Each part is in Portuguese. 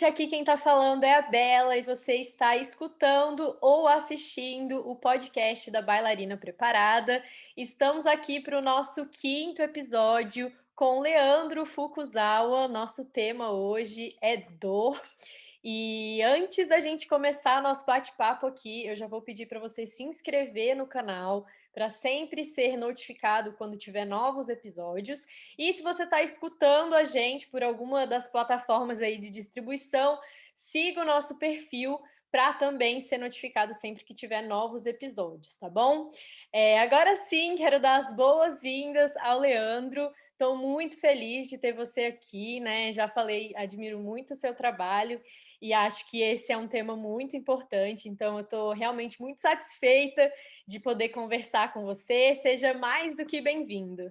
gente, aqui quem está falando é a Bela e você está escutando ou assistindo o podcast da Bailarina Preparada. Estamos aqui para o nosso quinto episódio com Leandro Fukuzawa. Nosso tema hoje é dor. E antes da gente começar nosso bate-papo aqui, eu já vou pedir para você se inscrever no canal para sempre ser notificado quando tiver novos episódios. E se você está escutando a gente por alguma das plataformas aí de distribuição, siga o nosso perfil para também ser notificado sempre que tiver novos episódios, tá bom? Agora sim, quero dar as boas-vindas ao Leandro. Estou muito feliz de ter você aqui, né? Já falei, admiro muito o seu trabalho e acho que esse é um tema muito importante, então eu estou realmente muito satisfeita de poder conversar com você. Seja mais do que bem-vindo.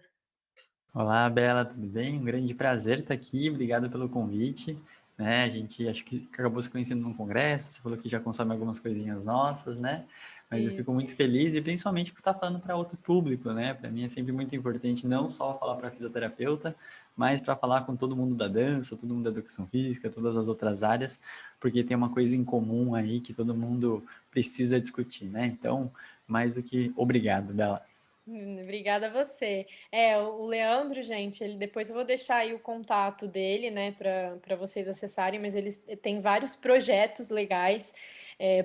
Olá, Bela, tudo bem? Um grande prazer estar aqui, obrigado pelo convite. A gente acho que acabou se conhecendo num congresso, você falou que já consome algumas coisinhas nossas, né? Mas eu fico Isso. muito feliz e principalmente por estar falando para outro público, né? Para mim é sempre muito importante não só falar para fisioterapeuta, mas para falar com todo mundo da dança, todo mundo da educação física, todas as outras áreas, porque tem uma coisa em comum aí que todo mundo precisa discutir, né? Então, mais do que obrigado, Bela. Obrigada a você. O Leandro, gente, ele depois eu vou deixar aí o contato dele, né, para vocês acessarem, mas ele tem vários projetos legais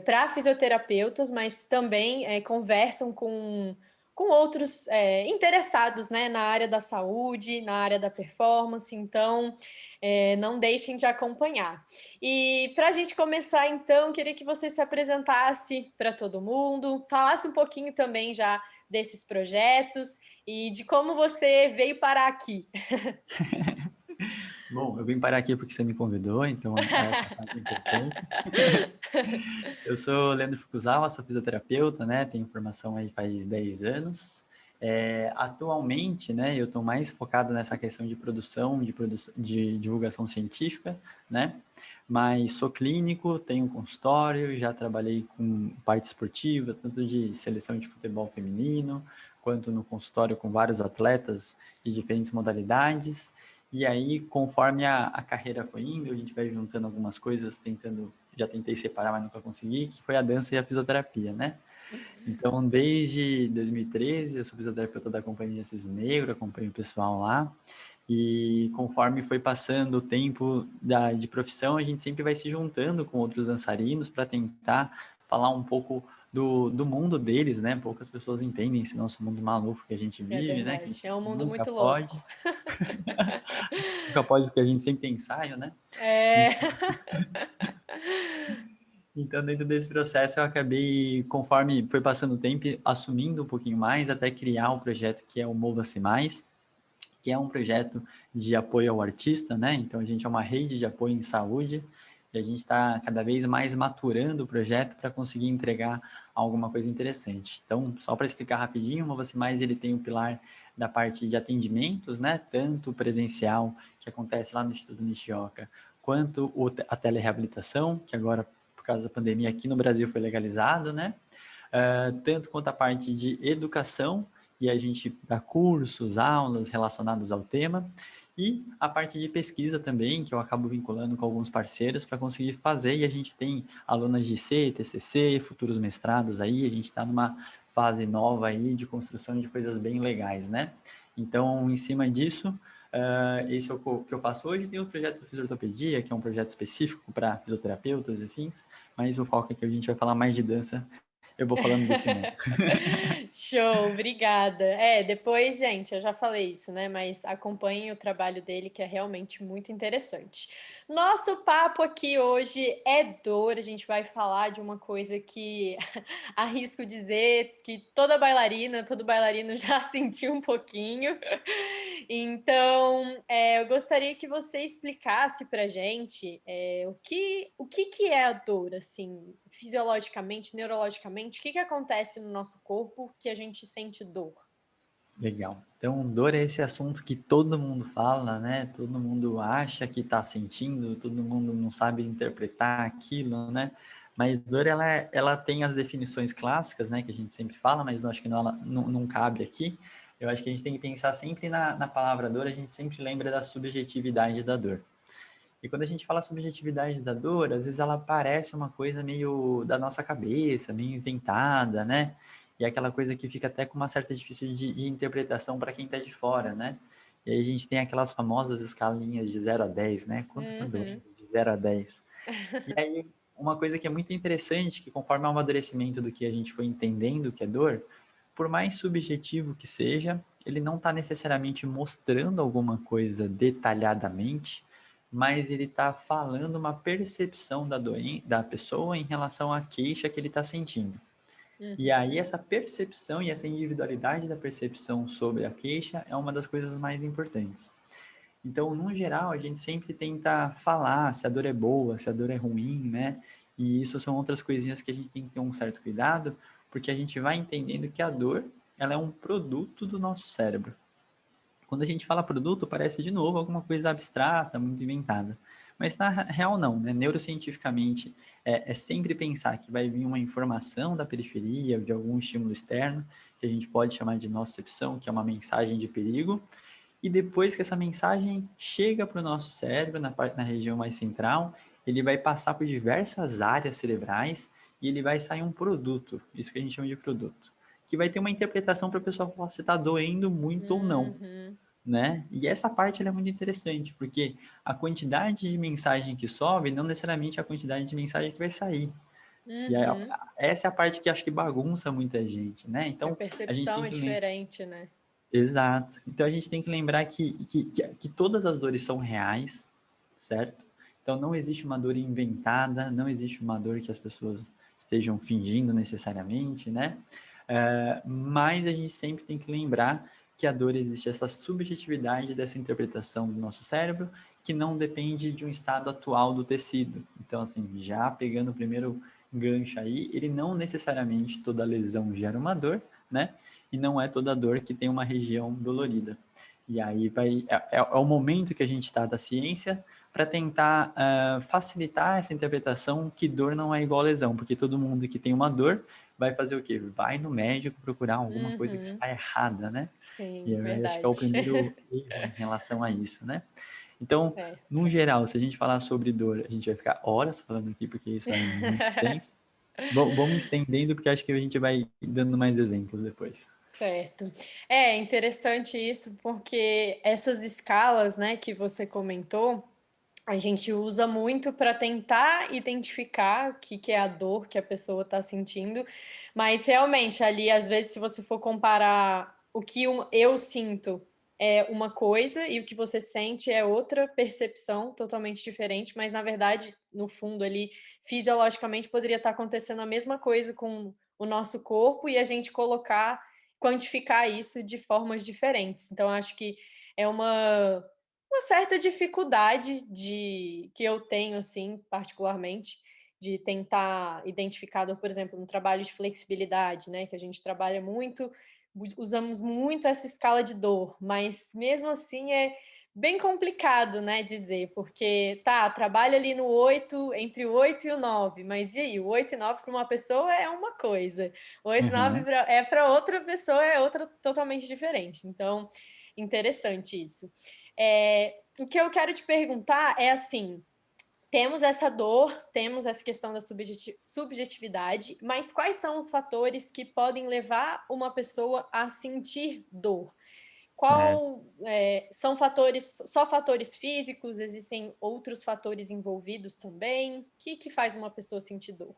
para fisioterapeutas, mas também conversam com outros interessados, né, na área da saúde, na área da performance, então não deixem de acompanhar. E para a gente começar, então, queria que você se apresentasse para todo mundo, falasse um pouquinho também já desses projetos e de como você veio parar aqui. Bom, eu vim parar aqui porque você me convidou, então essa parte é importante. Eu sou Leandro Fukuzawa, sou fisioterapeuta, né? Tenho formação aí faz 10 anos. Atualmente, né, eu estou mais focado nessa questão de produção, de divulgação científica, né? Mas sou clínico, tenho consultório, já trabalhei com parte esportiva, tanto de seleção de futebol feminino, quanto no consultório com vários atletas de diferentes modalidades. E aí, conforme a carreira foi indo, a gente vai juntando algumas coisas, já tentei separar, mas nunca consegui, que foi a dança e a fisioterapia, né? Então, desde 2013, eu sou fisioterapeuta da Companhia Cisne Negro, acompanho o pessoal lá, e conforme foi passando o tempo de profissão, a gente sempre vai se juntando com outros dançarinos para tentar falar um pouco do mundo deles, né? Poucas pessoas entendem esse nosso mundo maluco que a gente É vive, né? Que a verdade, gente é um mundo nunca muito louco. pode, nunca pode, porque a gente sempre tem ensaio, né? É. Então, dentro desse processo, eu acabei, conforme foi passando o tempo, assumindo um pouquinho mais, até criar o projeto que é o Mova-se Mais, que é um projeto de apoio ao artista, né? Então, a gente é uma rede de apoio em saúde e a gente está cada vez mais maturando o projeto para conseguir entregar alguma coisa interessante. Então, só para explicar rapidinho, o Mova-se Mais, ele tem o pilar da parte de atendimentos, né? Tanto presencial, que acontece lá no Instituto Nishioka, quanto a telereabilitação, que agora por causa da pandemia aqui no Brasil foi legalizado, né? Tanto quanto a parte de educação, e a gente dá cursos, aulas relacionados ao tema, e a parte de pesquisa também, que eu acabo vinculando com alguns parceiros para conseguir fazer, e a gente tem alunas de C, TCC, futuros mestrados aí, a gente está numa fase nova aí de construção de coisas bem legais, né? Então, em cima disso, esse é o que eu faço hoje. Tem o projeto de fisioterapia, que é um projeto específico para fisioterapeutas e fins, mas o foco aqui a gente vai falar mais de dança. Eu vou falando desse mundo. Show, obrigada. Depois, gente, eu já falei isso, né? Mas acompanhem o trabalho dele, que é realmente muito interessante. Nosso papo aqui hoje é dor. A gente vai falar de uma coisa que arrisco dizer que toda bailarina, todo bailarino já sentiu um pouquinho. Então, eu gostaria que você explicasse pra gente o que é a dor, assim, fisiologicamente, neurologicamente, o que acontece no nosso corpo que a gente sente dor? Legal. Então, dor é esse assunto que todo mundo fala, né? Todo mundo acha que está sentindo, todo mundo não sabe interpretar aquilo, né? Mas dor, ela tem as definições clássicas, né? Que a gente sempre fala, mas eu acho que não cabe aqui. Eu acho que a gente tem que pensar sempre na palavra dor, a gente sempre lembra da subjetividade da dor. E quando a gente fala subjetividade da dor, às vezes ela parece uma coisa meio da nossa cabeça, meio inventada, né? E é aquela coisa que fica até com uma certa difícil de interpretação para quem está de fora, né? E aí a gente tem aquelas famosas escalinhas de 0 a 10, né? Quanto tá doendo? Uhum. De 0 a 10. E aí, uma coisa que é muito interessante, que conforme o amadurecimento do que a gente foi entendendo que é dor, por mais subjetivo que seja, ele não está necessariamente mostrando alguma coisa detalhadamente, mas ele está falando uma percepção da pessoa em relação à queixa que ele está sentindo. E Uhum. aí essa percepção e essa individualidade da percepção sobre a queixa é uma das coisas mais importantes. Então, no geral, a gente sempre tenta falar se a dor é boa, se a dor é ruim, né? E isso são outras coisinhas que a gente tem que ter um certo cuidado, porque a gente vai entendendo que a dor, ela é um produto do nosso cérebro. Quando a gente fala produto, parece de novo alguma coisa abstrata, muito inventada. Mas na real não, né? Neurocientificamente é sempre pensar que vai vir uma informação da periferia, de algum estímulo externo, que a gente pode chamar de nocicepção, que é uma mensagem de perigo, e depois que essa mensagem chega para o nosso cérebro, na região mais central, ele vai passar por diversas áreas cerebrais e ele vai sair um produto, isso que a gente chama de produto, que vai ter uma interpretação para a pessoa falar se está doendo muito ou não, Uhum. né? E essa parte ela é muito interessante, porque a quantidade de mensagem que sobe não necessariamente é a quantidade de mensagem que vai sair. E aí, Uhum. essa é a parte que acho que bagunça muita gente, né? A Então, a gente percepção tem é que diferente, né? Exato. Então a gente tem que lembrar que todas as dores são reais, certo? Então não existe uma dor inventada, não existe uma dor que as pessoas estejam fingindo necessariamente, né? Mas a gente sempre tem que lembrar que a dor existe essa subjetividade dessa interpretação do nosso cérebro que não depende de um estado atual do tecido. Então, assim, já pegando o primeiro gancho aí, ele não necessariamente toda lesão gera uma dor, né? E não é toda dor que tem uma região dolorida. E aí é o momento que a gente está da ciência para tentar facilitar essa interpretação que dor não é igual a lesão, porque todo mundo que tem uma dor vai fazer o quê? Vai no médico procurar alguma coisa que Uhum. está errada, né? Sim, E aí acho que é o verdade. primeiro erro em relação a isso, né? Então, no Certo. geral, se a gente falar sobre dor, a gente vai ficar horas falando aqui, porque isso é muito extenso. Vamos estendendo, porque acho que a gente vai dando mais exemplos depois. Certo. É interessante isso, porque essas escalas, né, que você comentou, a gente usa muito para tentar identificar o que que é a dor que a pessoa está sentindo, mas realmente ali, às vezes, se você for comparar o que eu sinto é uma coisa e o que você sente é outra percepção totalmente diferente, mas na verdade, no fundo ali, fisiologicamente poderia estar acontecendo a mesma coisa com o nosso corpo e a gente quantificar isso de formas diferentes. Então acho que é uma certa dificuldade que eu tenho, assim, particularmente, de tentar identificar dor, por exemplo, no trabalho de flexibilidade, né, que a gente trabalha muito, usamos muito essa escala de dor, mas mesmo assim é bem complicado, né, dizer, porque tá, trabalha ali no 8, entre o 8 e o 9, mas e aí, o 8 e 9 para uma pessoa é uma coisa, o 8 e 9 Uhum. para outra pessoa é outra totalmente diferente. Então, interessante isso. O que eu quero te perguntar é assim: temos essa dor, temos essa questão da subjetividade, mas quais são os fatores que podem levar uma pessoa a sentir dor? Certo. São fatores, só fatores físicos? Existem outros fatores envolvidos também? O que faz uma pessoa sentir dor?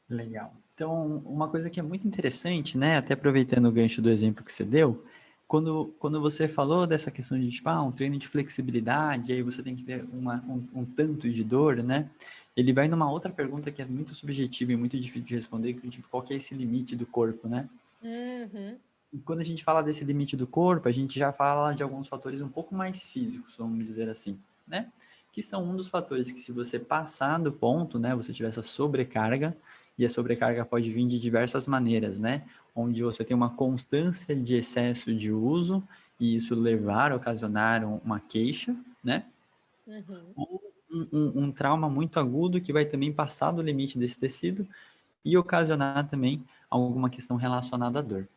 Legal. Então, uma coisa que é muito interessante, né, até aproveitando o gancho do exemplo que você deu, quando você falou dessa questão de, tipo, um treino de flexibilidade, aí você tem que ter um tanto de dor, né, ele vai numa outra pergunta que é muito subjetiva e muito difícil de responder, que, tipo, qual que é esse limite do corpo, né? Uhum, E quando a gente fala desse limite do corpo, a gente já fala de alguns fatores um pouco mais físicos, vamos dizer assim, né? Que são um dos fatores que, se você passar do ponto, né, você tiver essa sobrecarga, e a sobrecarga pode vir de diversas maneiras, né? Onde você tem uma constância de excesso de uso, e isso ocasionar uma queixa, né? uhum. Ou um trauma muito agudo que vai também passar do limite desse tecido e ocasionar também alguma questão relacionada à dor.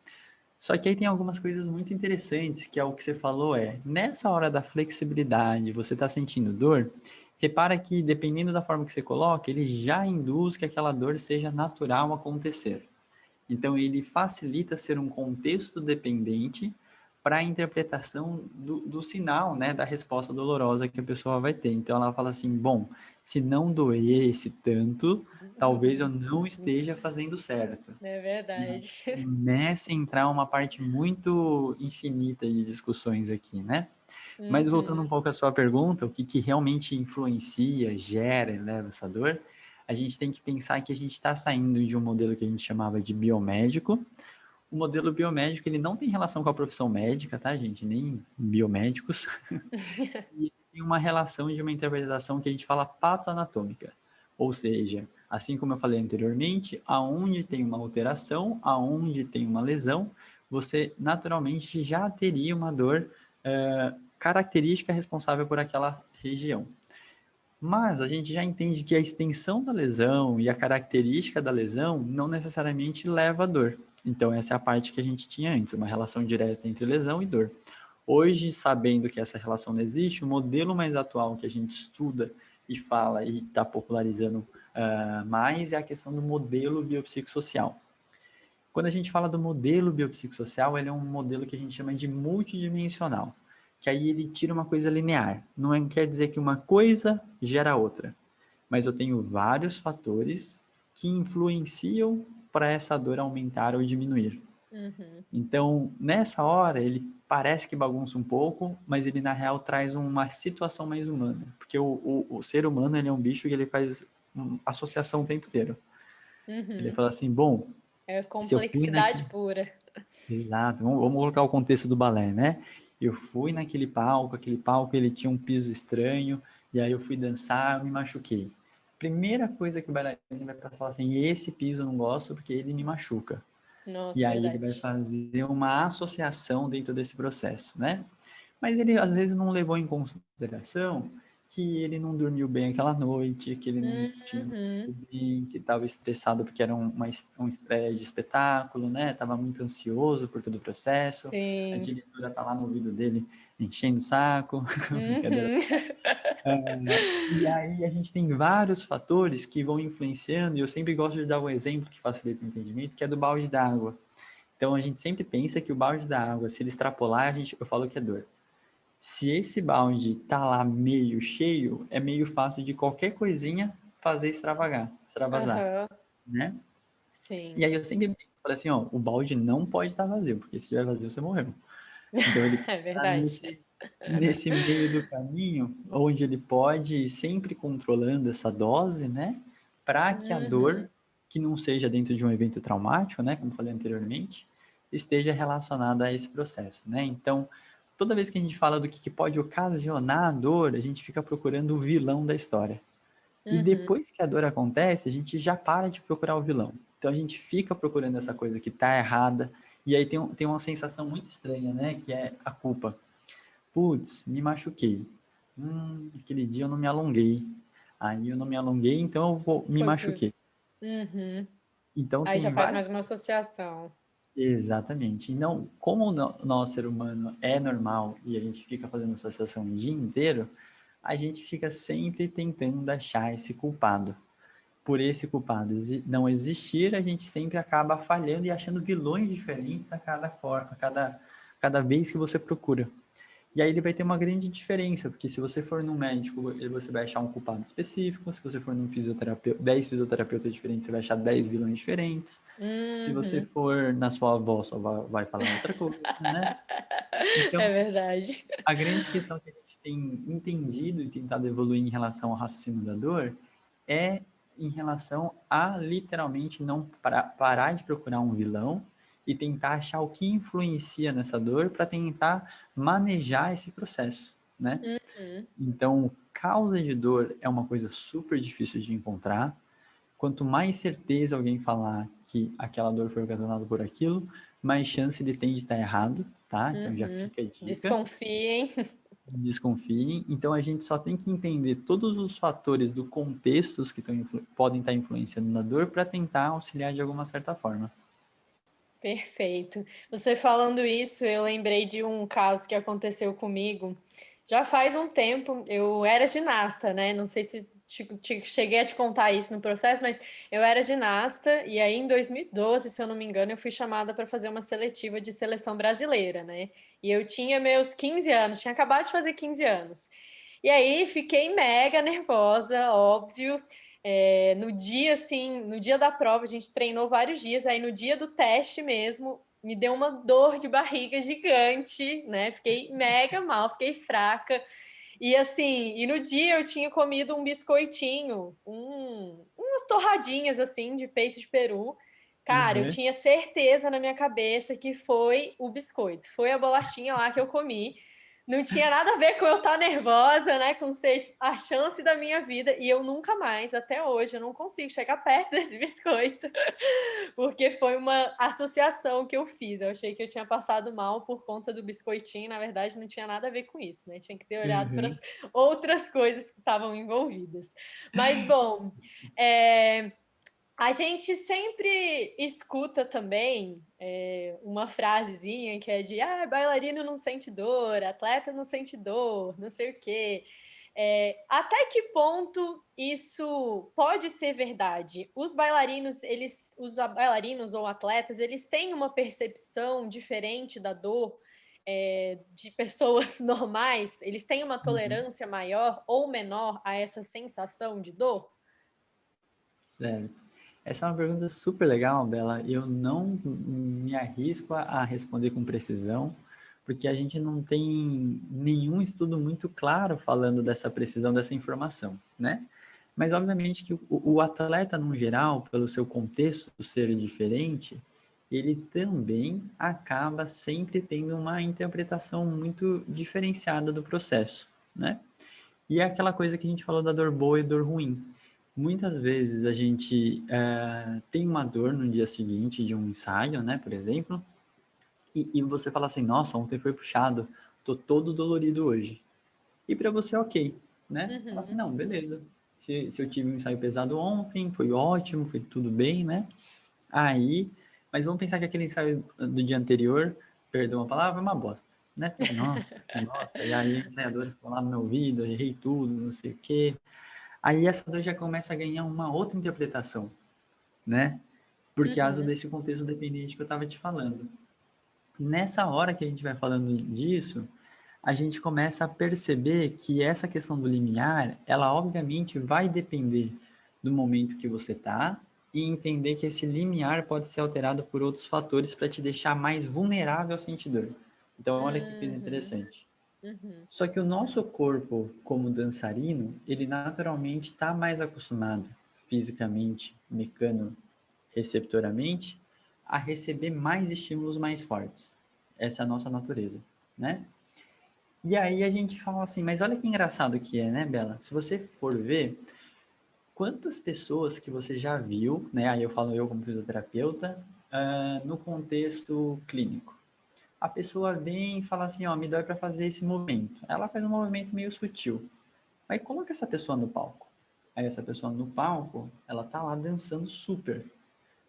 Só que aí tem algumas coisas muito interessantes, que é o que você falou, nessa hora da flexibilidade, você está sentindo dor, repara que, dependendo da forma que você coloca, ele já induz que aquela dor seja natural acontecer. Então, ele facilita ser um contexto dependente para a interpretação do sinal, né, da resposta dolorosa que a pessoa vai ter. Então, ela fala assim, bom, se não doer esse tanto, talvez eu não esteja fazendo certo. É E aí verdade. começa a entrar uma parte muito infinita de discussões aqui, né? Mas voltando um Uhum. pouco à sua pergunta, o que, que realmente influencia, gera e leva essa dor, a gente tem que pensar que a gente está saindo de um modelo que a gente chamava de biomédico. O modelo biomédico, ele não tem relação com a profissão médica, tá, gente? Nem biomédicos. E tem uma relação de uma interpretação que a gente fala patoanatômica. Ou seja, assim como eu falei anteriormente, aonde tem uma alteração, aonde tem uma lesão, você naturalmente já teria uma dor característica responsável por aquela região. Mas a gente já entende que a extensão da lesão e a característica da lesão não necessariamente leva a dor. Então, essa é a parte que a gente tinha antes, uma relação direta entre lesão e dor. Hoje, sabendo que essa relação não existe, o modelo mais atual que a gente estuda e fala e está popularizando mais é a questão do modelo biopsicossocial. Quando a gente fala do modelo biopsicossocial, ele é um modelo que a gente chama de multidimensional, que aí ele tira uma coisa linear. Não quer dizer que uma coisa gera outra, mas eu tenho vários fatores que influenciam para essa dor aumentar ou diminuir. Uhum. Então, nessa hora, ele parece que bagunça um pouco, mas ele, na real, traz uma situação mais humana. Porque o ser humano, ele é um bicho que ele faz associação o tempo inteiro. Ele Uhum. fala assim, bom, É se eu fui complexidade naquele... pura. Exato, vamos colocar o contexto do balé, né? Eu fui naquele palco, aquele palco ele tinha um piso estranho, e aí eu fui dançar, eu me machuquei. Primeira coisa que o bailarino vai falar assim, esse piso eu não gosto porque ele me machuca. Nossa, E aí ele vai verdade. fazer uma associação dentro desse processo, né? Mas ele às vezes não levou em consideração que ele não dormiu bem aquela noite, que ele não tinha Uhum. dormido bem, que estava estressado porque era um estreia de espetáculo, né? Estava muito ansioso por todo o processo. A Sim. diretora tá lá no ouvido dele enchendo o saco, brincadeira. Uhum. E aí a gente tem vários fatores que vão influenciando, e eu sempre gosto de dar um exemplo que facilita o entendimento, que é do balde d'água. Então a gente sempre pensa que o balde da água, se ele extrapolar, eu falo que é dor. Se esse balde tá lá meio cheio, é meio fácil de qualquer coisinha fazer extravasar, Aham. né? Sim. E aí eu sempre falo assim, ó, o balde não pode estar vazio, porque se estiver vazio você morreu. Então ele É tá verdade. nesse meio do caminho, onde ele pode ir sempre controlando essa dose, né? Para que a dor, Uhum. que não seja dentro de um evento traumático, né? Como falei anteriormente, esteja relacionada a esse processo, né? Então, toda vez que a gente fala do que pode ocasionar a dor, a gente fica procurando o vilão da história. E Uhum. depois que a dor acontece, a gente já para de procurar o vilão. Então a gente fica procurando essa coisa que está errada, e aí tem uma sensação muito estranha, né? Que é a culpa. Putz, me machuquei. Aquele dia eu não me alonguei. Aí eu não me alonguei, então eu me Foi por. machuquei. Uhum. Então Aí já tem faz vários. mais uma associação. Exatamente. E não, como nós, ser humano, é normal e a gente fica fazendo associação o dia inteiro, a gente fica sempre tentando achar esse culpado. Por esse culpado não existir, a gente sempre acaba falhando e achando vilões diferentes a cada vez que você procura. E aí ele vai ter uma grande diferença, porque se você for num médico, você vai achar um culpado específico, se você for num fisioterapeuta, 10 fisioterapeutas diferentes, você vai achar 10 vilões diferentes. Se você Uhum. for na sua avó, só vai falar outra coisa, né? É Então, verdade. a grande questão que a gente tem entendido e tentado evoluir em relação ao raciocínio da dor é em relação a literalmente não parar de procurar um vilão e tentar achar o que influencia nessa dor para tentar manejar esse processo, né? Uhum. Então, causa de dor é uma coisa super difícil de encontrar. Quanto mais certeza alguém falar que aquela dor foi ocasionada por aquilo, mais chance ele tem de estar errado, tá? Então já Uhum. fica a dica. Desconfiem. Desconfiem. Então a gente só tem que entender todos os fatores do contexto que podem estar influenciando na dor para tentar auxiliar de alguma certa forma. Perfeito. Você falando isso, eu lembrei de um caso que aconteceu comigo. Já faz um tempo, eu era ginasta, né? Não sei se cheguei a te contar isso no processo, mas eu era ginasta e aí em 2012, se eu não me engano, eu fui chamada para fazer uma seletiva de seleção brasileira, né? E eu tinha meus 15 anos, tinha acabado de fazer 15 anos. E aí fiquei mega nervosa, óbvio. No dia, assim, no dia da prova, a gente treinou vários dias, aí no dia do teste mesmo, me deu uma dor de barriga gigante, né? Fiquei mega mal, fiquei fraca. E assim, e no dia eu tinha comido um biscoitinho, umas torradinhas assim de peito de peru. Cara, eu Uhum. tinha certeza na minha cabeça que foi o biscoito, foi a bolachinha lá que eu comi. Não tinha nada a ver com eu estar nervosa, né? Com ser tipo, a chance da minha vida. E eu nunca mais, até hoje, eu não consigo chegar perto desse biscoito. Porque foi uma associação que eu fiz. Eu achei que eu tinha passado mal por conta do biscoitinho. Na verdade, não tinha nada a ver com isso, né? Tinha que ter olhado para as Uhum. outras coisas que estavam envolvidas. Mas, bom, é, a gente sempre escuta também uma frasezinha que é de bailarino não sente dor, atleta não sente dor, não sei o quê. Até que ponto isso pode ser verdade? Os bailarinos ou atletas, eles têm uma percepção diferente da dor de pessoas normais? Eles têm uma Uhum. tolerância maior ou menor a essa sensação de dor? Certo. Essa é uma pergunta super legal, Bela. Eu não me arrisco a responder com precisão, porque a gente não tem nenhum estudo muito claro falando dessa precisão dessa informação, né? Mas, obviamente, que o atleta, no geral, pelo seu contexto ser diferente, ele também acaba sempre tendo uma interpretação muito diferenciada do processo, né? E é aquela coisa que a gente falou da dor boa e dor ruim. Muitas vezes a gente tem uma dor no dia seguinte de um ensaio, né, por exemplo, e você fala assim, nossa, ontem foi puxado, tô todo dolorido hoje. E para você é ok, né? Fala assim, Uhum. não, beleza. Se eu tive um ensaio pesado ontem, foi ótimo, foi tudo bem, né? Aí, mas vamos pensar que aquele ensaio do dia anterior, perdão a palavra, é uma bosta, né? Nossa, que nossa. E aí o ensaiador ficou lá no meu ouvido, eu errei tudo, não sei o quê. Aí essa dor já começa a ganhar uma outra interpretação, né? Por causa Uhum. desse contexto dependente que eu estava te falando. Nessa hora que a gente vai falando disso, a gente começa a perceber que essa questão do limiar, ela obviamente vai depender do momento que você está e entender que esse limiar pode ser alterado por outros fatores para te deixar mais vulnerável a sentir dor. Então, olha que coisa Uhum. interessante. Uhum. Só que o nosso corpo, como dançarino, ele naturalmente está mais acostumado, fisicamente, mecano-receptoramente, a receber mais estímulos mais fortes. Essa é a nossa natureza, né? E aí a gente fala assim, mas olha que engraçado que é, né, Bela? Se você for ver, quantas pessoas que você já viu, né? Aí eu falo eu como fisioterapeuta, no contexto clínico. A pessoa vem e fala assim, ó, me dói para fazer esse movimento. Ela faz um movimento meio sutil. Aí coloca essa pessoa no palco. Aí essa pessoa no palco, ela tá lá dançando super,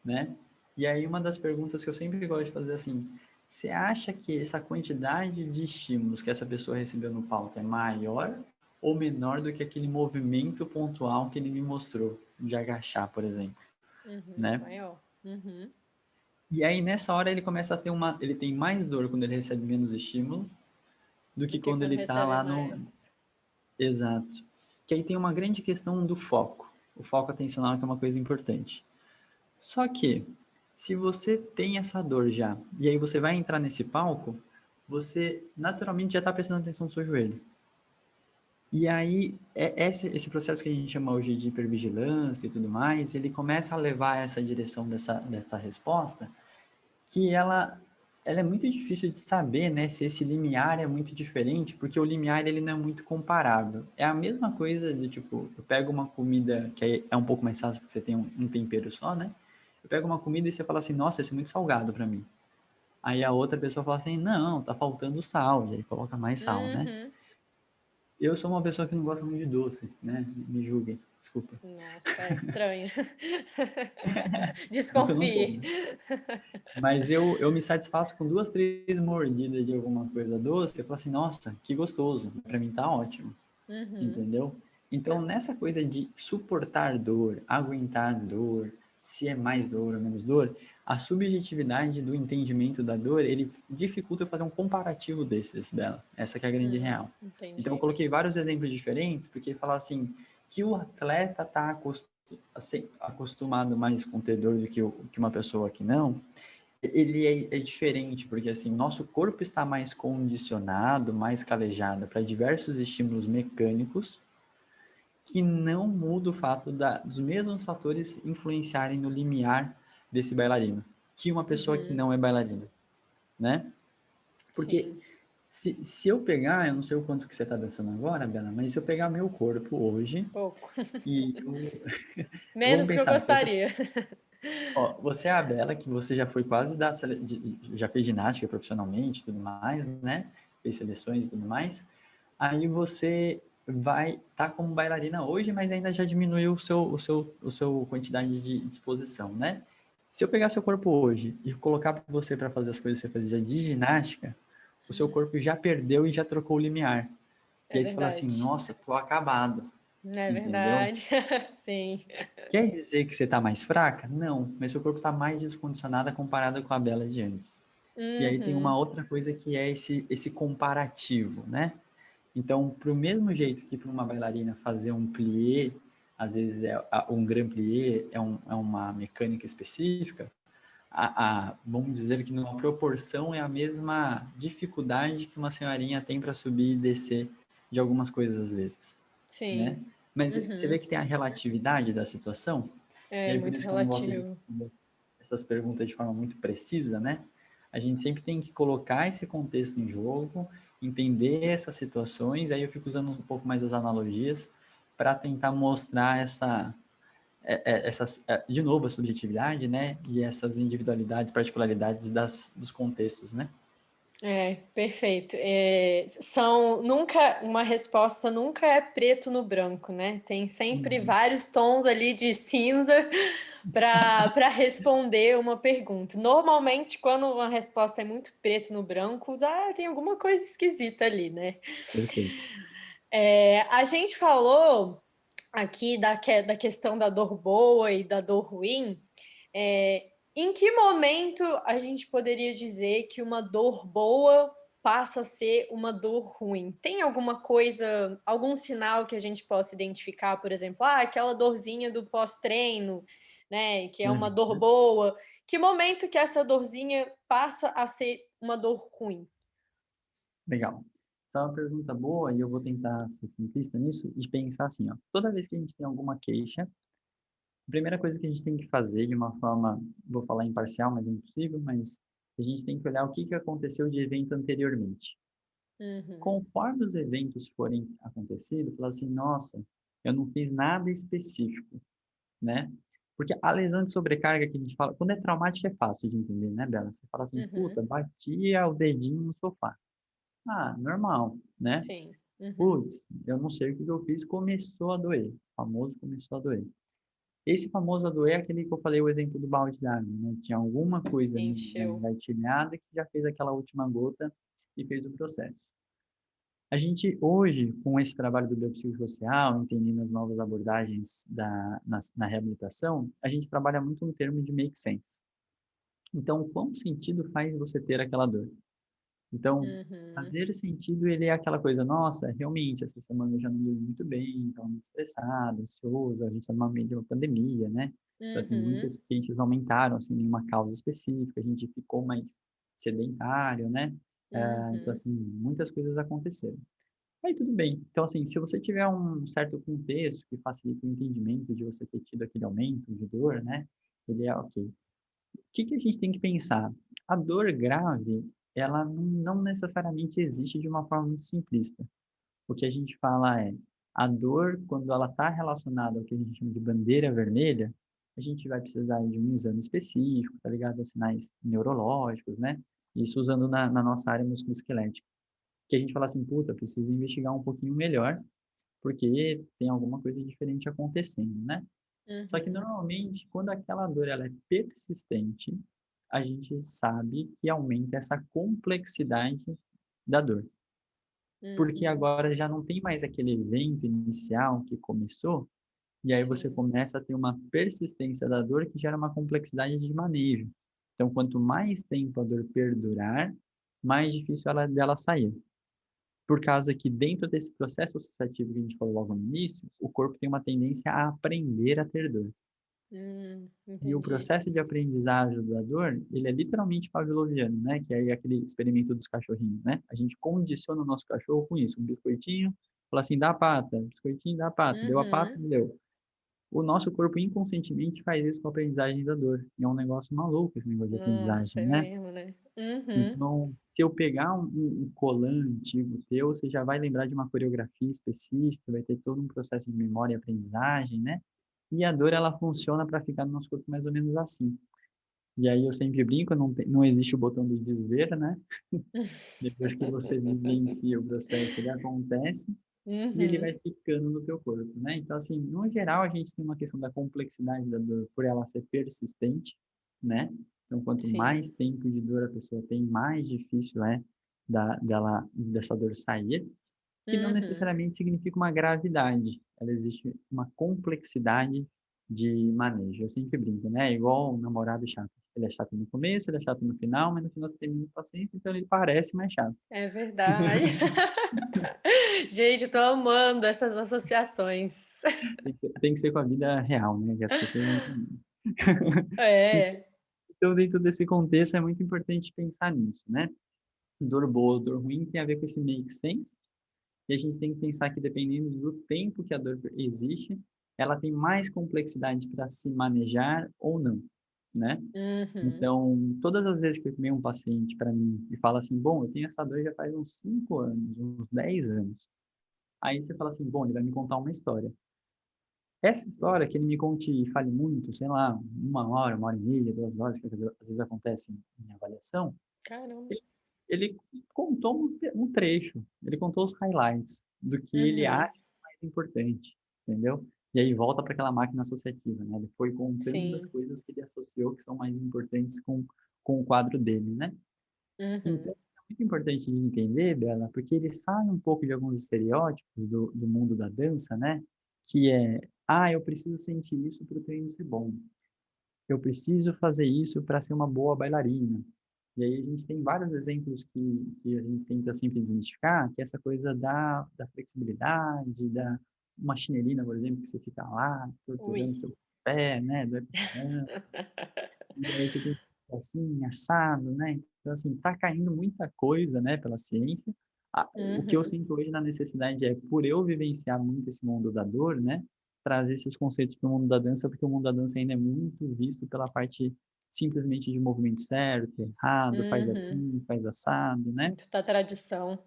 né? E aí uma das perguntas que eu sempre gosto de fazer é assim, você acha que essa quantidade de estímulos que essa pessoa recebeu no palco é maior ou menor do que aquele movimento pontual que ele me mostrou, de agachar, por exemplo, Uhum. né? Maior. Uhum. E aí nessa hora ele começa a ter ele tem mais dor quando ele recebe menos estímulo do Do que que quando quando ele tá recebe lá no. mais. Exato. Que aí tem uma grande questão do foco. O foco atencional que é uma coisa importante. Só que, se você tem essa dor já, e aí você vai entrar nesse palco, você naturalmente já está prestando atenção no seu joelho. E aí, esse processo que a gente chama hoje de hipervigilância e tudo mais, ele começa a levar essa direção dessa resposta, que ela é muito difícil de saber, né, se esse limiar é muito diferente, porque o limiar ele não é muito comparável. É a mesma coisa de, tipo, eu pego uma comida que é um pouco mais fácil porque você tem um tempero só, né? Eu pego uma comida e você fala assim, nossa, isso é muito salgado para mim. Aí a outra pessoa fala assim, não, tá faltando sal, e aí coloca mais sal, né? Uhum. Eu sou uma pessoa que não gosta muito de doce, né? Me julguem, desculpa. Nossa, é estranho. Não que eu não Desconfie. como, mas eu me satisfaço com 2, 3 mordidas de alguma coisa doce. Eu falo assim, nossa, que gostoso. Para mim tá ótimo, Uhum, entendeu? Então, nessa coisa de suportar dor, aguentar dor, se é mais dor ou menos dor, a subjetividade do entendimento da dor, ele dificulta eu fazer um comparativo desses dela. Essa que é a grande real. Então, eu entendi. coloquei vários exemplos diferentes, porque falar assim, que o atleta está acostumado mais com ter dor do que uma pessoa que não, ele é diferente, porque assim, nosso corpo está mais condicionado, mais calejado para diversos estímulos mecânicos que não muda o fato dos mesmos fatores influenciarem no limiar desse bailarino, que uma pessoa que Uhum, não é bailarina, né? Porque sim. se eu pegar, eu não sei o quanto que você está dançando agora, Bela, mas se eu pegar meu corpo hoje Pouco. e vamos Menos que eu pensar, se você gostaria. Ó, você é a Bela, que você já foi quase já fez ginástica profissionalmente e tudo mais, né? Fez seleções e tudo mais. Aí você vai estar como bailarina hoje, mas ainda já diminuiu o seu quantidade de disposição, né? Se eu pegar seu corpo hoje e colocar para você para fazer as coisas que você fazia de ginástica, o seu corpo já perdeu e já trocou o limiar. E É aí você fala assim, verdade. nossa, tô acabado, É entendeu? verdade. Sim. Quer dizer que você está mais fraca? Não, mas seu corpo está mais descondicionado comparado com a Bela de antes. E aí tem uma Uhum, outra coisa que é esse comparativo, né? Então, para o mesmo jeito que para uma bailarina fazer um plié, às vezes um grand plié é uma mecânica específica, vamos dizer que numa proporção é a mesma dificuldade que uma senhorinha tem para subir e descer de algumas coisas às vezes, né? sim. Mas você vê Uhum. que tem a relatividade da situação, e É aí por muito isso que eu não gosto de relativo. responder essas perguntas de forma muito precisa, né? A gente sempre tem que colocar esse contexto em jogo, entender essas situações, aí eu fico usando um pouco mais as analogias para tentar mostrar de novo, a subjetividade, né? E essas individualidades, particularidades dos contextos, né? É, perfeito. Uma resposta nunca é preto no branco, né? Tem sempre Uhum. vários tons ali de cinza para responder uma pergunta. Normalmente, quando uma resposta é muito preto no branco, já tem alguma coisa esquisita ali, né? Perfeito. A gente falou aqui da questão da dor boa e da dor ruim. Em que momento a gente poderia dizer que uma dor boa passa a ser uma dor ruim? Tem alguma coisa, algum sinal que a gente possa identificar, por exemplo, aquela dorzinha do pós-treino, né, que é uma dor Uhum. boa. Que momento que essa dorzinha passa a ser uma dor ruim? Legal. Essa é uma pergunta boa e eu vou tentar ser simplista nisso e pensar assim, ó. Toda vez que a gente tem alguma queixa, a primeira coisa que a gente tem que fazer de uma forma, vou falar imparcial, mas é impossível, mas a gente tem que olhar o que que aconteceu de evento anteriormente. Uhum, Conforme os eventos forem acontecidos, falar assim, nossa, eu não fiz nada específico, né? Porque a lesão de sobrecarga que a gente fala, quando é traumática é fácil de entender, né, Bela? Você fala assim, uhum, puta, batia o dedinho no sofá. Ah, normal, né? sim, uhum, Putz, eu não sei o que eu fiz, começou a doer. O famoso começou a doer. Esse famoso a doer é aquele que eu falei, o exemplo do balde d'água, né? Tinha alguma coisa ali na encheu. engatilhada que já fez aquela última gota e fez o processo. A gente hoje, com esse trabalho do biopsicossocial, entendendo as novas abordagens na reabilitação, a gente trabalha muito no termo de make sense. Então, qual sentido faz você ter aquela dor? Então, Uhum, fazer sentido, ele é aquela coisa, nossa, realmente, essa semana eu já não dormi muito bem, estava muito estressado, ansioso, a gente está numa meio de uma pandemia, né? Então, assim, uhum, muitas queixas aumentaram, sem nenhuma causa específica, a gente ficou mais sedentário, né? Então, uhum, assim, muitas coisas aconteceram. Aí tudo bem. Então, assim, se você tiver um certo contexto que facilita o entendimento de você ter tido aquele aumento de dor, né? Ele é ok. O que que a gente tem que pensar? A dor grave, ela não necessariamente existe de uma forma muito simplista. O que a gente fala é, a dor, quando ela está relacionada ao que a gente chama de bandeira vermelha, a gente vai precisar de um exame específico, tá ligado? A sinais neurológicos, né? Isso usando na nossa área musculoesquelética. que a gente fala assim, puta, preciso investigar um pouquinho melhor, porque tem alguma coisa diferente acontecendo, né? Só que Uhum. normalmente, quando aquela dor ela é persistente, a gente sabe que aumenta essa complexidade da dor. Porque Uhum. agora já não tem mais aquele evento inicial que começou, e aí você Sim. começa a ter uma persistência da dor que gera uma complexidade de manejo. Então, quanto mais tempo a dor perdurar, mais difícil ela dela sair. Por causa que dentro desse processo associativo que a gente falou logo no início, o corpo tem uma tendência a aprender a ter dor. E o Entendi. processo de aprendizagem da dor, ele é literalmente pavloviano, né? Que é aquele experimento dos cachorrinhos, né? A gente condiciona o nosso cachorro com isso, um biscoitinho, fala assim, dá a pata, biscoitinho, dá a pata, deu a pata, Uhum. deu. O nosso corpo inconscientemente faz isso com a aprendizagem da dor. E é um negócio maluco esse negócio de Nossa, aprendizagem, é né? mesmo, né? Uhum. Então, se eu pegar um colã antigo teu, você já vai lembrar de uma coreografia específica, vai ter todo um processo de memória e aprendizagem, né? E a dor, ela funciona para ficar no nosso corpo mais ou menos assim. E aí eu sempre brinco, não existe o botão do desver, né? Depois que você vivencia o processo, ele acontece e ele vai Uhum. ficando no teu corpo, né? Então, assim, no geral, a gente tem uma questão da complexidade da dor por ela ser persistente, né? Então, quanto Sim. mais tempo de dor a pessoa tem, mais difícil é dessa dor sair, que não Uhum. necessariamente significa uma gravidade. Ela existe uma complexidade de manejo. Eu sempre brinco, né? É igual um namorado chato. Ele é chato no começo, ele é chato no final, mas no final você tem menos paciência, então ele parece mais chato. É verdade. Gente, eu tô amando essas associações. Tem que ser com a vida real, né? Que as pessoas vão entender. É. Então, dentro desse contexto, é muito importante pensar nisso, né? Dor boa, dor ruim tem a ver com esse make sense. E a gente tem que pensar que, dependendo do tempo que a dor existe, ela tem mais complexidade para se manejar ou não, né? Uhum. Então, todas as vezes que vem um paciente para mim e fala assim, bom, eu tenho essa dor já faz uns 5 anos, uns 10 anos. Aí você fala assim, bom, ele vai me contar uma história. Essa história que ele me conte e fale muito, sei lá, 1 hora, 1 hora e meia, 2 horas, que às vezes acontece em avaliação, Caramba. ele contou um trecho, ele contou os highlights do que ele Uhum. acha mais importante, entendeu? E aí volta para aquela máquina associativa, né? Ele foi contando as Sim. coisas que ele associou que são mais importantes com o quadro dele, né? Então, Uhum. é muito importante de entender, Bela, porque ele sai um pouco de alguns estereótipos do mundo da dança, né? Que é, eu preciso sentir isso para o treino ser bom. Eu preciso fazer isso para ser uma boa bailarina. E aí a gente tem vários exemplos que a gente tenta sempre desmistificar, que é essa coisa da flexibilidade, da uma chinelina, por exemplo, que você fica lá torturando Ui. seu pé, né? Dói pra caramba. E aí você tem que ficar assim, assado, né? Então, assim, tá caindo muita coisa, né, pela ciência. O que eu Uhum. sinto hoje na necessidade é, por eu vivenciar muito esse mundo da dor, né, trazer esses conceitos para o mundo da dança, porque o mundo da dança ainda é muito visto pela parte simplesmente de movimento certo, errado, faz Uhum. assim, faz assado, né? Muito da tradição.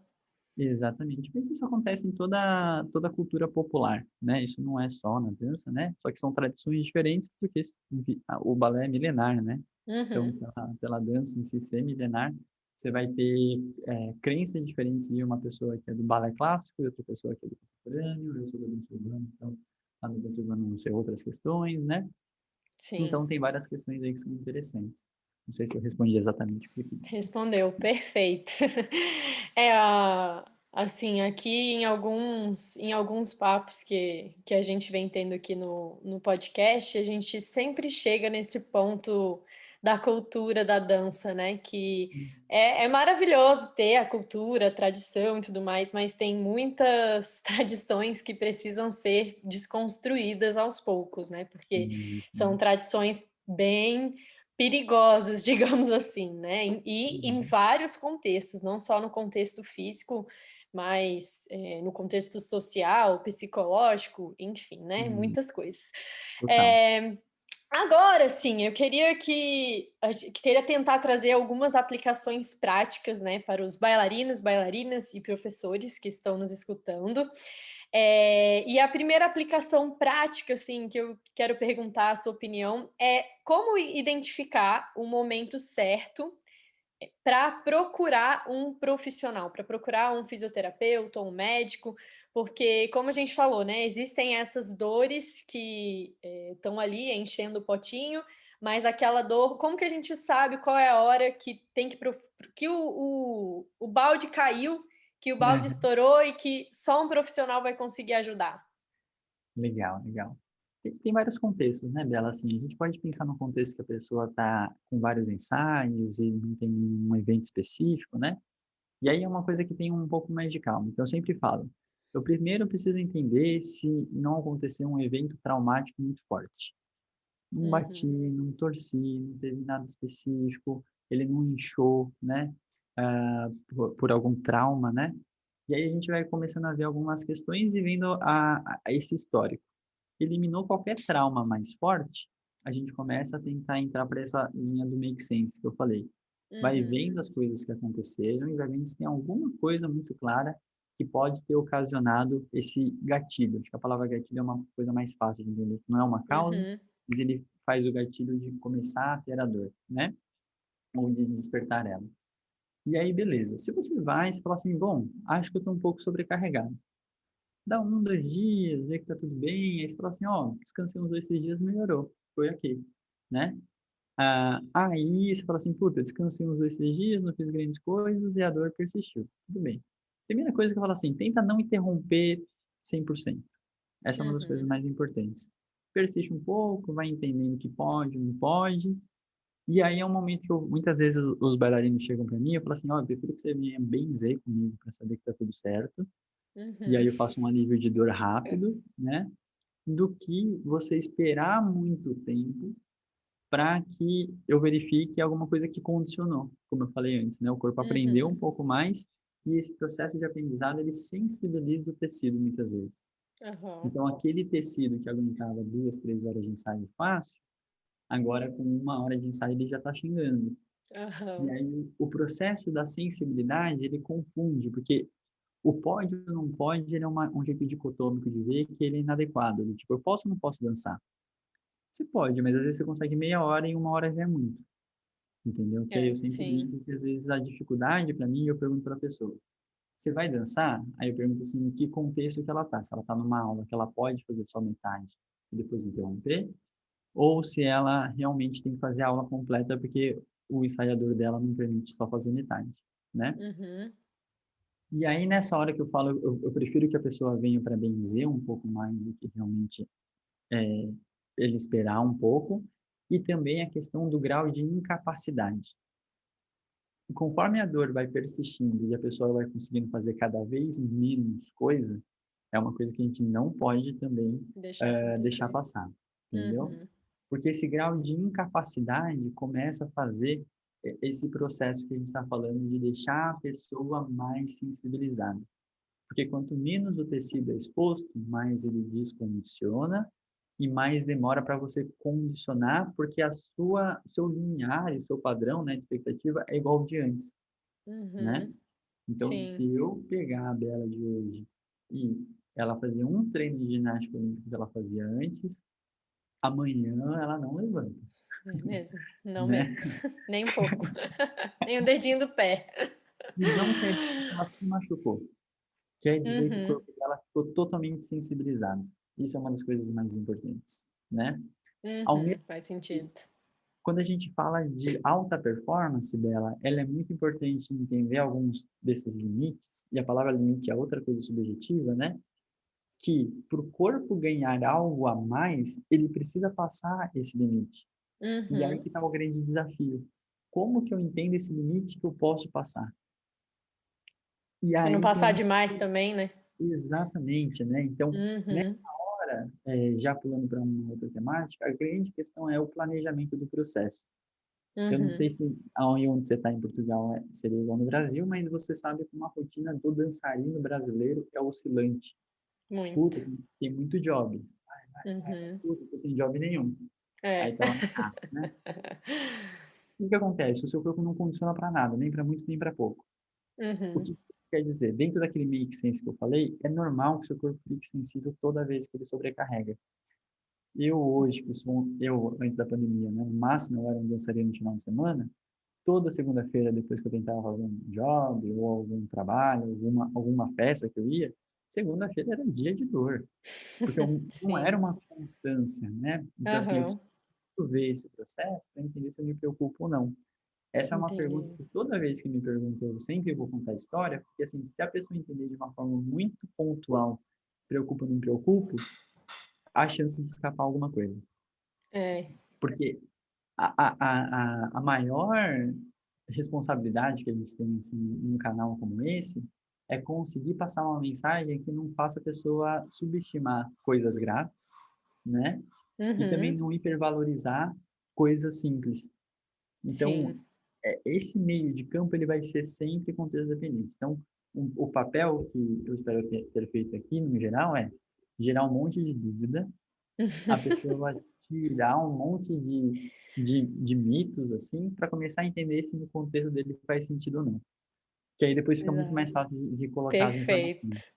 Exatamente. Mas isso acontece em toda a cultura popular, né? Isso não é só na dança, né? Só que são tradições diferentes, porque enfim, o balé é milenar, né? Então, Uhum. pela dança em si ser milenar, você vai ter crenças diferentes de uma pessoa que é do balé clássico e outra pessoa que é do contemporâneo, eu sou da dança urbana, então a dança urbana vão ser outras questões, né? Sim. Então, tem várias questões aí que são interessantes. Não sei se eu respondi exatamente o que eu queria. Respondeu, perfeito. É, assim, aqui em alguns papos que a gente vem tendo aqui no podcast, a gente sempre chega nesse ponto da cultura da dança, né? Que é maravilhoso ter a cultura, a tradição e tudo mais, mas tem muitas tradições que precisam ser desconstruídas aos poucos, né? Porque Sim, são sim. tradições bem perigosas, digamos assim, né, e em Uhum. vários contextos, não só no contexto físico, mas, no contexto social, psicológico, enfim, né, Uhum. muitas coisas. Total. Eh, Agora sim, eu queria queria tentar trazer algumas aplicações práticas, né, para os bailarinos, bailarinas e professores que estão nos escutando. E a primeira aplicação prática, assim, que eu quero perguntar a sua opinião é como identificar o momento certo para procurar um profissional, para procurar um fisioterapeuta ou um médico, porque como a gente falou, né, existem essas dores que, estão ali enchendo o potinho, mas aquela dor como que a gente sabe qual é a hora que tem que que o balde caiu, que o balde estourou e que só um profissional vai conseguir ajudar? Legal, legal. Tem vários contextos, né, Bela? Assim, a gente pode pensar no contexto que a pessoa está com vários ensaios e não tem um evento específico, né? E aí é uma coisa que tem um pouco mais de calma. Então, eu sempre falo, eu primeiro preciso entender se não aconteceu um evento traumático muito forte. Não bati, Uhum, não torci, não teve nada específico, ele não inchou, né? Por algum trauma, né? E aí a gente vai começando a ver algumas questões e vendo a esse histórico. Eliminou qualquer trauma mais forte, a gente começa a tentar entrar para essa linha do make sense que eu falei. Vai uhum, vendo as coisas que aconteceram e vai vendo se tem alguma coisa muito clara que pode ter ocasionado esse gatilho. Acho que a palavra gatilho é uma coisa mais fácil de entender. Não é uma causa, uhum, mas ele faz o gatilho de começar a ter a dor, né? Ou de despertar ela. E aí, beleza. Se você vai, você fala assim, bom, acho que eu estou um pouco sobrecarregado. Dá um, 2 dias, vê que tá tudo bem, aí você fala assim, ó, descansei uns 2, 3 dias, melhorou, foi ok, né? Aí você fala assim, puta, descansei uns 2, 3 dias, não fiz grandes coisas e a dor persistiu. Tudo bem. Primeira coisa que eu falo assim, tenta não interromper 100%. Essa é uma das coisas uhum. mais importantes. Persiste um pouco, vai entendendo que pode, não pode. E aí é um momento que muitas vezes os bailarinos chegam para mim e eu falo assim, ó, eu prefiro que você venha benzer comigo para saber que tá tudo certo. E aí Uhum. eu faço um alívio de dor rápido, né? Do que você esperar muito tempo para que eu verifique alguma coisa que condicionou, como eu falei antes, né? O corpo aprendeu Uhum. um pouco mais e esse processo de aprendizado ele sensibiliza o tecido muitas vezes. Aham. Então aquele tecido que aguentava 2, 3 horas de ensaio fácil, agora com 1 hora de ensaio ele já está xingando. E Aham. aí o processo da sensibilidade ele confunde, porque o pode ou não pode, ele é um jeito dicotômico de ver que ele é inadequado. Tipo, eu posso ou não posso dançar? Você pode, mas às vezes você consegue meia hora e 1 hora já é muito. Entendeu? Que aí eu É, sempre sim. digo que às vezes a dificuldade para mim, eu pergunto para a pessoa, você vai dançar? Aí eu pergunto assim, em que contexto que ela tá? Se ela tá numa aula que ela pode fazer só metade e depois interromper, ou se ela realmente tem que fazer a aula completa porque o ensaiador dela não permite só fazer metade, né? Uhum. E aí, nessa hora que eu falo, eu prefiro que a pessoa venha para benzer um pouco mais do que realmente ele esperar um pouco, e também a questão do grau de incapacidade. E conforme a dor vai persistindo e a pessoa vai conseguindo fazer cada vez menos coisa, é uma coisa que a gente não pode também Deixar deixar acontecer. passar, entendeu? Uhum. Porque esse grau de incapacidade começa a fazer esse processo que a gente está falando de deixar a pessoa mais sensibilizada. Porque quanto menos o tecido é exposto, mais ele descondiciona e mais demora para você condicionar, porque seu limiar, o seu padrão, né, de expectativa é igual ao de antes, né? Uhum. Então, Sim. se eu pegar a Bela de hoje e ela fazer um treino de ginástica olímpica que ela fazia antes, amanhã ela não levanta, É mesmo. Não né? mesmo. Nem um pouco. Nem o dedinho do pé. E não quer dizer que ela se machucou. Quer dizer que o Uhum. corpo dela ficou totalmente sensibilizado. Isso é uma das coisas mais importantes, né? Ao mesmo Uhum. Faz tempo, sentido. quando a gente fala de alta performance dela, ela é muito importante entender alguns desses limites, e a palavra limite é outra coisa subjetiva, né? Que para o corpo ganhar algo a mais, ele precisa passar esse limite. E aí Uhum. que está o grande desafio. Como que eu entendo esse limite que eu posso passar? E Pra não aí que passar entra demais também, né? exatamente, né? Então, Uhum. agora, já pulando para uma outra temática, a grande questão é o planejamento do processo. Eu não sei Uhum. se onde você está em Portugal seria igual no Brasil, mas você sabe que uma rotina do dançarino brasileiro é oscilante. Muito. Puta, tem muito job. Uhum. Puta, tô sem job nenhum. Aí É. tá lá no carro, né? O que acontece? O seu corpo não condiciona para nada, nem para muito, nem para pouco. O Uhum. que quer dizer? Dentro daquele make sense que eu falei, é normal que o seu corpo fique sensível toda vez que ele sobrecarrega. Eu hoje, que sou eu antes da pandemia, né? No máximo eu era um dançarino no final de semana, toda segunda-feira, depois que eu tentava fazer um job ou algum trabalho, alguma festa que eu ia, segunda-feira era dia de dor, porque não era Sim. uma constância, né? Então, assim, eu Aham. preciso ver esse processo para entender se eu me preocupo ou não. Essa é uma pergunta Entendi. que toda vez que me perguntam, eu sempre vou contar a história, porque, assim, se a pessoa entender de uma forma muito pontual, preocupa ou não preocupo, há chance de escapar alguma coisa. É. Porque a maior responsabilidade que a gente tem assim, em um canal como esse é conseguir passar uma mensagem que não faça a pessoa subestimar coisas graves, né? E também Uhum. não hipervalorizar coisas simples. Então, Sim. esse meio de campo ele vai ser sempre contexto dependente. Então, o papel que eu espero ter feito aqui, no geral, é gerar um monte de dúvida, a pessoa vai tirar um monte de mitos, assim, para começar a entender se no contexto dele faz sentido ou não. Que aí depois fica muito Exato. mais fácil de colocar as Perfeito. informações,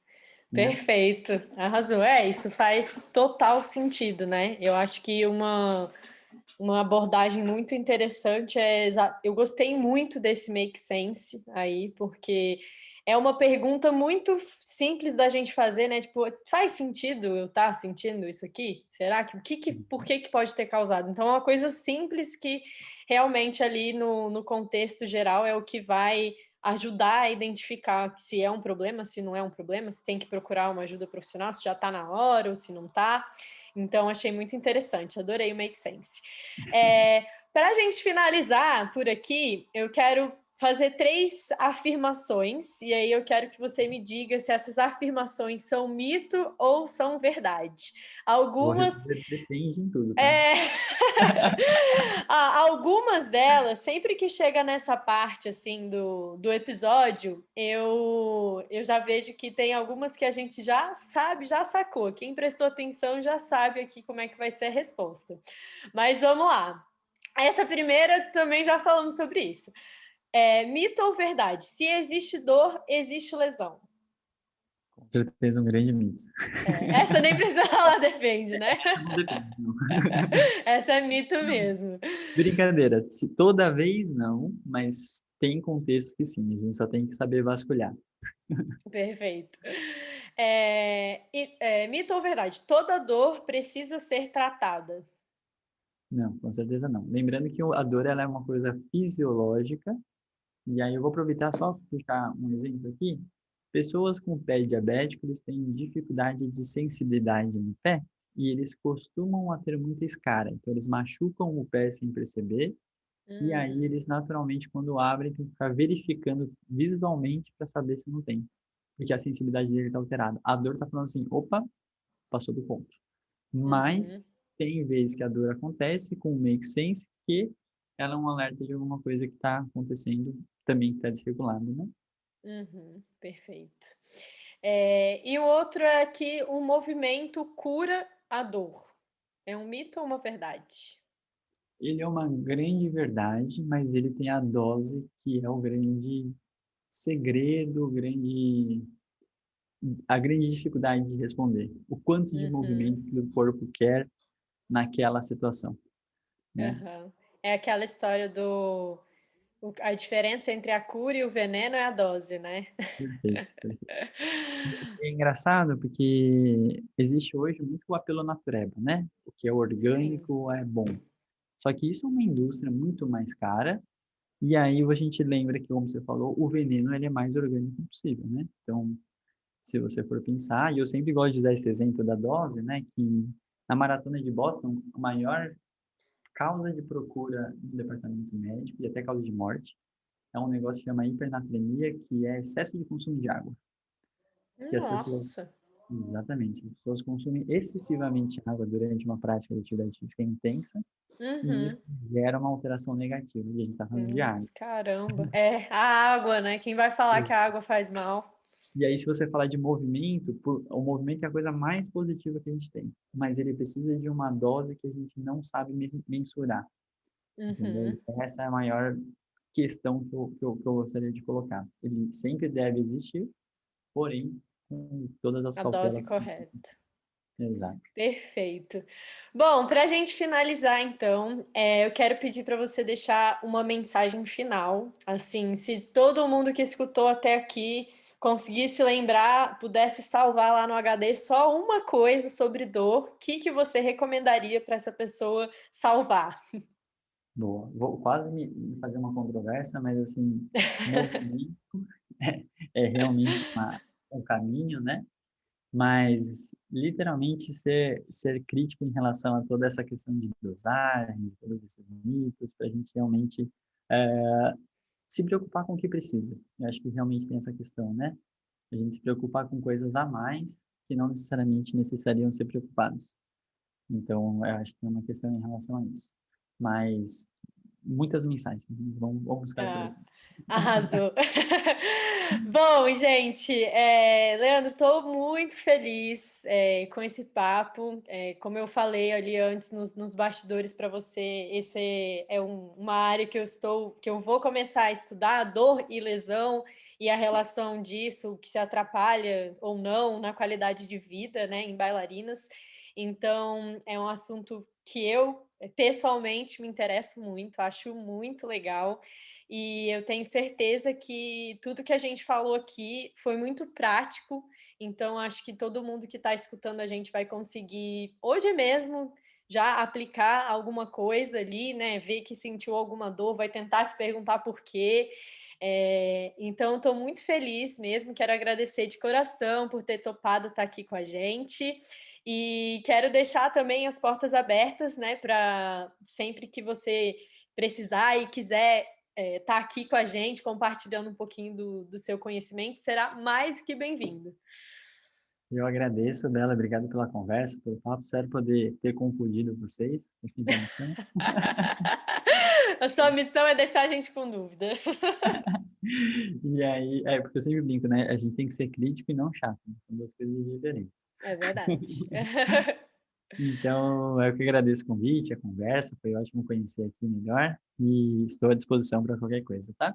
né? Perfeito. Arrasou. É, isso faz total sentido, né? Eu acho que uma abordagem muito interessante eu gostei muito desse make sense aí, porque é uma pergunta muito simples da gente fazer, né? Tipo, faz sentido eu estar sentindo isso aqui? Será que por que pode ter causado? Então, é uma coisa simples que realmente ali no contexto geral é o que vai ajudar a identificar se é um problema, se não é um problema, se tem que procurar uma ajuda profissional, se já está na hora ou se não está. Então, achei muito interessante, adorei o Make Sense. Para a gente finalizar por aqui, eu quero fazer 3 afirmações, e aí eu quero que você me diga se essas afirmações são mito ou são verdade. Vou Algumas responder depende em tudo, tá? é... Algumas delas, sempre que chega nessa parte assim do episódio, eu já vejo que tem algumas que a gente já sabe, já sacou. Quem prestou atenção já sabe aqui como é que vai ser a resposta. Mas vamos lá. Essa primeira também já falamos sobre isso. Mito ou verdade? Se existe dor, existe lesão. Com certeza um grande mito. Essa nem precisa falar, depende, né? Essa não depende, não. Essa é mito mesmo. Brincadeira, toda vez não, mas tem contexto que sim, a gente só tem que saber vasculhar. Perfeito. Mito ou verdade? Toda dor precisa ser tratada. Não, com certeza não. Lembrando que a dor ela é uma coisa fisiológica. E aí eu vou aproveitar só para puxar um exemplo aqui. Pessoas com pé diabético, eles têm dificuldade de sensibilidade no pé e eles costumam a ter muita escara. Então, eles machucam o pé sem perceber e aí Hum, eles naturalmente, quando abrem, tem que ficar verificando visualmente para saber se não tem. Porque a sensibilidade dele está alterada. A dor está falando assim, opa, passou do ponto. Mas uhum, tem vezes que a dor acontece com o make sense que ela é um alerta de alguma coisa que está acontecendo também que está desregulado, né? uhum, perfeito. E o outro é que o movimento cura a dor. É um mito ou uma verdade? Ele é uma grande verdade, mas ele tem a dose que é o grande segredo, a grande dificuldade de responder. O quanto de Uhum, movimento que o corpo quer naquela situação, né? uhum. É aquela história a diferença entre a cura e o veneno é a dose, né? Perfeito, perfeito. É engraçado porque existe hoje muito o apelo natureba, né? O que é Sim. orgânico é bom. Só que isso é uma indústria muito mais cara, e aí a gente lembra que, como você falou, o veneno ele é mais orgânico possível, né? Então, se você for pensar, e eu sempre gosto de usar esse exemplo da dose, né? Que na maratona de Boston, a maior causa de procura no departamento médico e até causa de morte é um negócio que chama hipernatremia, que é excesso de consumo de água. Que as pessoas Nossa. Exatamente. As pessoas consumem excessivamente água durante uma prática de atividade física intensa e isso Uhum. gera uma alteração negativa. E a gente está falando de água. Nossa, caramba. A água, né? Quem vai falar que a água faz mal? E aí, se você falar de movimento, o movimento é a coisa mais positiva que a gente tem. Mas ele precisa de uma dose que a gente não sabe mensurar. Entendeu? Uhum. Então, essa é a maior questão que eu gostaria de colocar. Ele sempre deve existir, porém, com todas as A dose cautelas. correta. Exato. Perfeito. Bom, para a gente finalizar, então, eu quero pedir para você deixar uma mensagem final. Assim, se todo mundo que escutou até aqui conseguisse lembrar, pudesse salvar lá no HD só uma coisa sobre dor, o que que você recomendaria para essa pessoa salvar? Boa. Vou quase me fazer uma controvérsia, mas assim, movimento é realmente um caminho, né? Mas literalmente ser crítico em relação a toda essa questão de dosagem, de todos esses mitos, para a gente realmente se preocupar com o que precisa. Eu acho que realmente tem essa questão, né? A gente se preocupar com coisas a mais que não necessariamente necessariam ser preocupados. Então, eu acho que é uma questão em relação a isso. Mas muitas mensagens, vamos buscar por aí. Ah, arrasou. Bom, gente, Leandro, estou muito feliz com esse papo. Como eu falei ali antes nos bastidores para você, esse é uma área que eu vou começar a estudar, dor e lesão e a relação disso, que se atrapalha ou não na qualidade de vida, né, em bailarinas. Então, é um assunto que eu pessoalmente me interesso muito, acho muito legal. E eu tenho certeza que tudo que a gente falou aqui foi muito prático, então acho que todo mundo que está escutando a gente vai conseguir, hoje mesmo, já aplicar alguma coisa ali, né? Ver que sentiu alguma dor, vai tentar se perguntar por quê. Então, estou muito feliz mesmo. Quero agradecer de coração por ter topado estar aqui com a gente. E quero deixar também as portas abertas, né? Para sempre que você precisar e quiser tá aqui com a gente, compartilhando um pouquinho do seu conhecimento, será mais que bem-vindo. Eu agradeço, Bela, obrigado pela conversa, pelo papo. Espero poder ter confundido vocês, é sempre a missão. A sua missão é deixar a gente com dúvida. E aí, porque eu sempre brinco, né? A gente tem que ser crítico e não chato, né? São duas coisas diferentes. É verdade. Então, eu que agradeço o convite, a conversa, foi ótimo conhecer aqui melhor e estou à disposição para qualquer coisa, tá?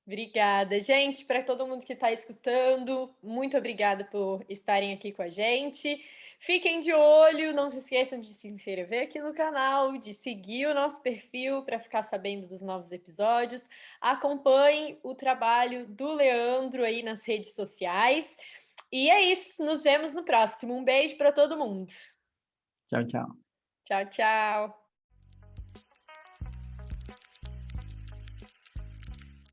Obrigada, gente, para todo mundo que está escutando, muito obrigada por estarem aqui com a gente. Fiquem de olho, não se esqueçam de se inscrever aqui no canal, de seguir o nosso perfil para ficar sabendo dos novos episódios. Acompanhem o trabalho do Leandro aí nas redes sociais. E é isso, nos vemos no próximo. Um beijo para todo mundo. Tchau, tchau. Tchau, tchau.